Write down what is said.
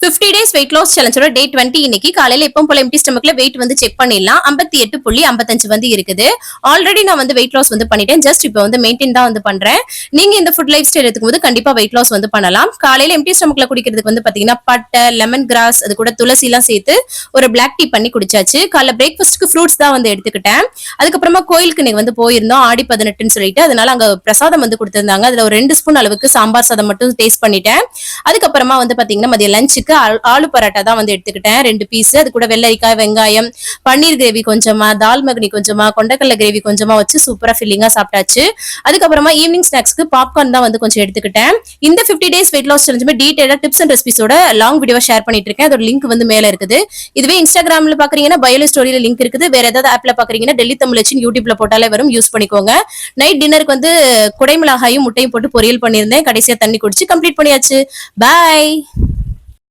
50 days weight loss சேலஞ்சோட டே 20 இன்னைக்கு காலையில எப்பவும் போல எம்டி ஸ்டமக்ல வெயிட் வந்து செக் பண்ணிடலாம். 58.55 வந்து இருக்குது. ஆல்ரெடி நான் வந்து வெயிட் லாஸ் வந்து பண்ணிட்டேன். ஜஸ்ட் இப்போ வந்து மெயின்டைன் தான் வந்து பண்றேன். நீங்க இந்த ஃபுட் லைஃப் ஸ்டைல் எடுக்கும் போது கண்டிப்பா வெயிட் லாஸ் வந்து பண்ணலாம். காலையில எம்டி ஸ்டமக்ல குடிக்கிறதுக்கு வந்து பாத்தீங்கன்னா பட்டை, லெமன் கிராஸ், அது கூட துளசி எல்லாம் சேர்த்து ஒரு பிளாக் டீ பண்ணி குடிச்சாச்சு. காலைல பிரேக்ஃபாஸ்ட்க்கு ஃப்ரூட்ஸ் தான் வந்து எடுத்துக்கிட்டேன். அதுக்கப்புறமா கோயிலுக்கு நீங்க வந்து போயிருந்தோம் ஆடி 18ன்னு சொல்லிட்டு, அதனால அங்க பிரசாதம் வந்து கொடுத்திருந்தாங்க. அதுல ஒரு 2 ஸ்பூன் அளவுக்கு சாம்பார் சாதம் மட்டும் டேஸ்ட் பண்ணிட்டேன். அதுக்கப்புறமா வந்து பாத்தீங்கன்னா மதிய லஞ்சுக்கு ஆலு பரோட்டா தான் வந்து எடுத்துக்கிட்டேன் 2 பீஸ். அது கூட வெள்ளரிக்காய், வெங்காயம், பன்னீர் கிரேவி கொஞ்சமா, தால் மக்னி கொஞ்சமா, கொண்டக்கடலை கிரேவி கொஞ்சமா வச்சு சூப்பரா ஃபில்லிங்கா சாப்பிட்டாச்சு. அதுக்கப்புறமா ஈவினிங் ஸ்நாக்ஸ்க்கு பாப்கார்ன் தான் வந்து கொஞ்சம் எடுத்துக்கிட்டேன். இந்த 50 டேஸ் வெயிட் லாஸ் சேலஞ்சுமே டீடைலா டிப்ஸ் அண்ட் ரெசிபிஸோட லாங் வீடியோ ஷேர் பண்ணிட்டு இருக்கேன். அதோட லிங்க் வந்து மேல இருக்குது. இதுவே இன்ஸ்டாகிராம்ல பாக்குறீங்கன்னா பயோலி ஸ்டோரியில லிங்க் இருக்குது. வேற ஏதாவது ஆப்ல பாக்குறீங்கன்னா டெல்லி தமிழச்சின் யூடியூப்ல போட்டாலே வரும், யூஸ் பண்ணிக்கோங்க. நைட் டின்னருக்கு வந்து குடை மிளகாயும் முட்டையும் போட்டு பொரியல் பண்ணியிருந்தேன். கடைசியா தண்ணி குடிச்சு கம்ப்ளீட் பண்ணியாச்சு. பாய்.